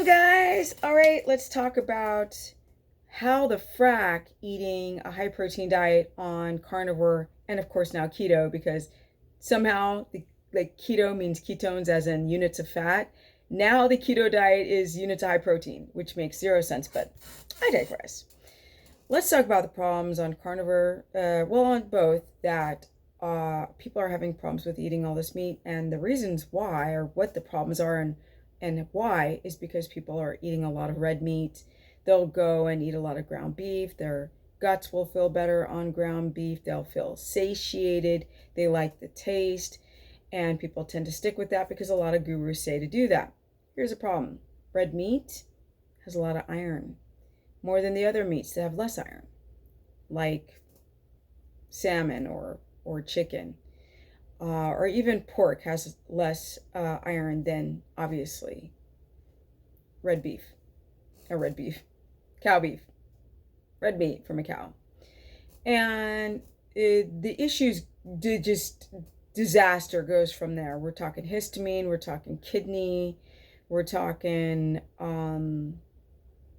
Guys, all right, let's talk about how the frack eating a high protein diet on carnivore and of course now keto, because somehow like keto means ketones as in units of fat. Now the keto diet is units of high protein, which makes zero sense, but I digress. Let's talk about the problems on carnivore, on both, that people are having problems with eating all this meat, and the reasons why, or what the problems are, and why is because people are eating a lot of red meat. They'll go and eat a lot of ground beef. Their guts will feel better on ground beef. They'll feel satiated. They like the taste, and people tend to stick with that because a lot of gurus say to do that. Here's a problem: red meat has a lot of iron, more than the other meats that have less iron, like salmon or chicken, or even pork has less iron than, obviously, red beef, cow beef, red meat from a cow. And the issues did just disaster goes from there. We're talking histamine, we're talking kidney, we're talking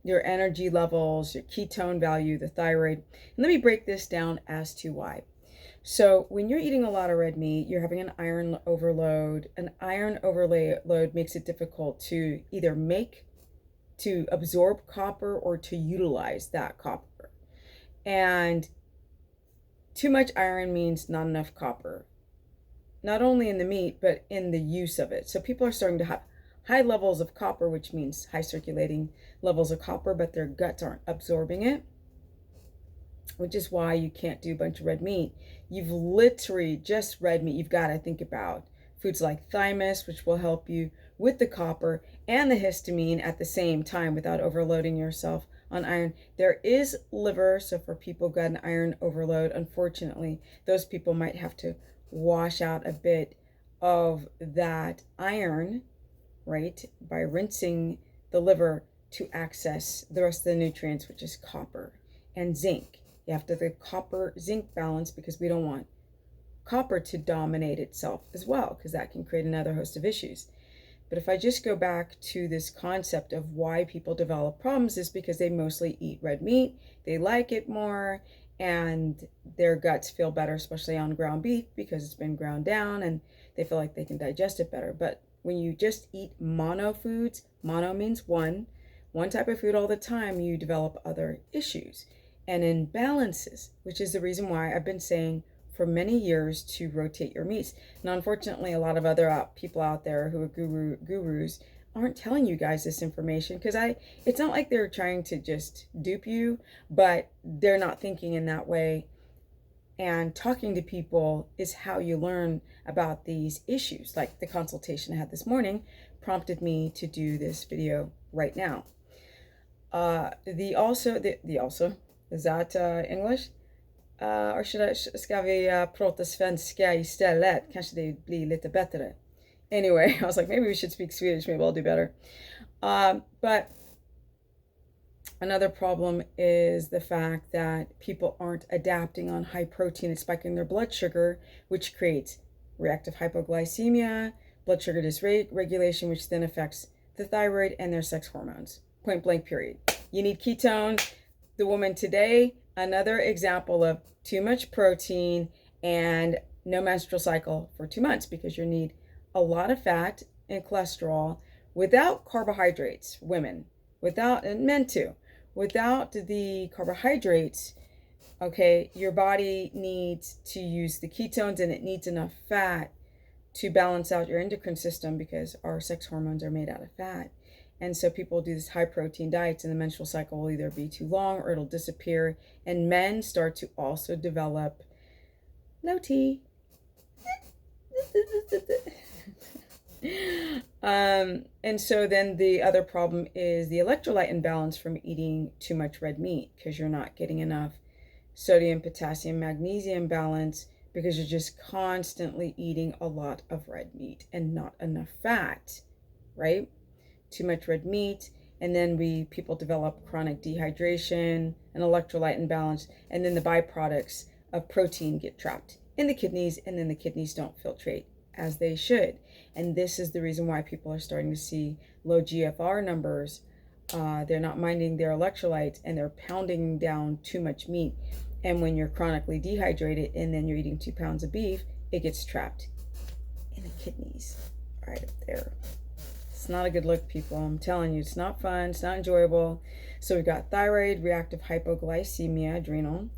your energy levels, your ketone value, the thyroid. And let me break this down as to why. So when you're eating a lot of red meat, you're having an iron overload. An iron overload makes it difficult to either to absorb copper or to utilize that copper. And too much iron means not enough copper, not only in the meat, but in the use of it. So people are starting to have high levels of copper, which means high circulating levels of copper, but their guts aren't absorbing it, which is why you can't do a bunch of red meat. You've literally just red meat. You've got to think about foods like thymus, which will help you with the copper and the histamine at the same time without overloading yourself on iron. There is liver, so for people who got an iron overload, unfortunately, those people might have to wash out a bit of that iron, right, by rinsing the liver to access the rest of the nutrients, which is copper and zinc. You have to have the copper zinc balance because we don't want copper to dominate itself as well, because that can create another host of issues. But if I just go back to this concept of why people develop problems, is because they mostly eat red meat, they like it more, and their guts feel better, especially on ground beef, because it's been ground down and they feel like they can digest it better. But when you just eat mono foods, mono means one type of food all the time, you develop other issues and imbalances, which is the reason why I've been saying for many years to rotate your meats. Now, unfortunately, a lot of other people out there who are gurus aren't telling you guys this information, because it's not like they're trying to just dupe you, but they're not thinking in that way. And talking to people is how you learn about these issues. Like the consultation I had this morning prompted me to do this video right now. The also, is that English? Or ska vi prata svenska istället? Kanske det blir lite bättre. Anyway, I was like, maybe we should speak Swedish. Maybe I'll do better. But another problem is the fact that people aren't adapting on high protein. It's spiking their blood sugar, which creates reactive hypoglycemia, blood sugar dysregulation, which then affects the thyroid and their sex hormones. Point blank, period. You need ketones. The woman today, another example of too much protein and no menstrual cycle for 2 months, because you need a lot of fat and cholesterol without carbohydrates, women, without, and men too, without the carbohydrates. Okay, your body needs to use the ketones, and it needs enough fat to balance out your endocrine system, because our sex hormones are made out of fat. And so people do this high protein diets, and the menstrual cycle will either be too long or it'll disappear. And men start to also develop low T. And so then the other problem is the electrolyte imbalance from eating too much red meat, because you're not getting enough sodium, potassium, magnesium balance, because you're just constantly eating a lot of red meat and not enough fat, right? Too much red meat, and then people develop chronic dehydration and electrolyte imbalance, and then the byproducts of protein get trapped in the kidneys, and then the kidneys don't filtrate as they should. And this is the reason why people are starting to see low GFR numbers. They're not minding their electrolytes, and they're pounding down too much meat. And when you're chronically dehydrated and then you're eating 2 pounds of beef, it gets trapped in the kidneys right up there. It's not a good look, people. I'm telling you, it's not fun. It's not enjoyable. So we've got thyroid, reactive hypoglycemia, adrenal,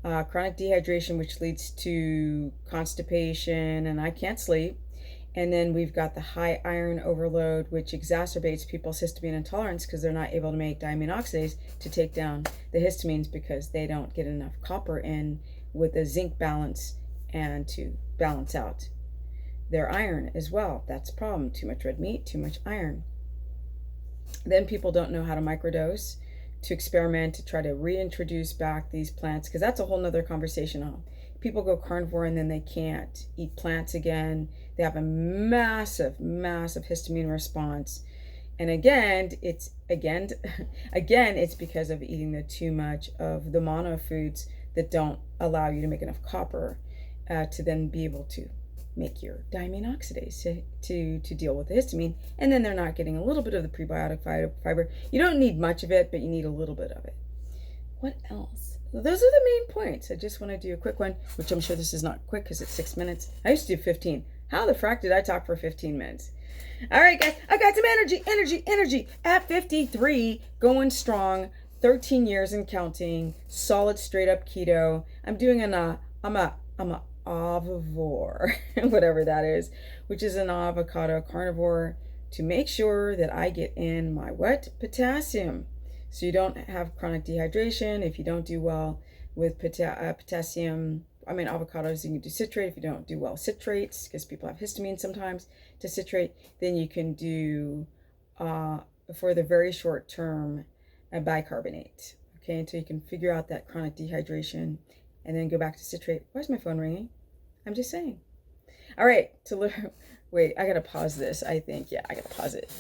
chronic dehydration, which leads to constipation and I can't sleep. And then we've got the high iron overload, which exacerbates people's histamine intolerance because they're not able to make diamine oxidase to take down the histamines because they don't get enough copper in with a zinc balance and to balance out their iron as well. That's a problem. Too much red meat, too much iron. Then people don't know how to microdose, to experiment, to try to reintroduce back these plants, because that's a whole nother conversation. People go carnivore and then they can't eat plants again. They have a massive histamine response. And again, it's because of eating the too much of the mono foods that don't allow you to make enough copper to then be able to make your diamine oxidase to deal with the histamine. And then they're not getting a little bit of the prebiotic fiber. You don't need much of it, but you need a little bit of it. What else? Those are the main points. I just want to do a quick one, which I'm sure this is not quick because it's 6 minutes. I used to do 15. How the frack did I talk for 15 minutes? All right, guys, I got some energy at 53, going strong, 13 years and counting, solid, straight up keto. I'm doing I'm a avivore, whatever that is, which is an avocado carnivore, to make sure that I get in my what? Potassium. So you don't have chronic dehydration. If you don't do well with potassium, avocados, you can do citrate. If you don't do well citrates, because people have histamine sometimes to citrate, then you can do, for the very short term, a bicarbonate. Okay, until you can figure out that chronic dehydration and then go back to citrate. Why is my phone ringing? I'm just saying. All right, wait, I gotta pause this, I think. Yeah, I gotta pause it.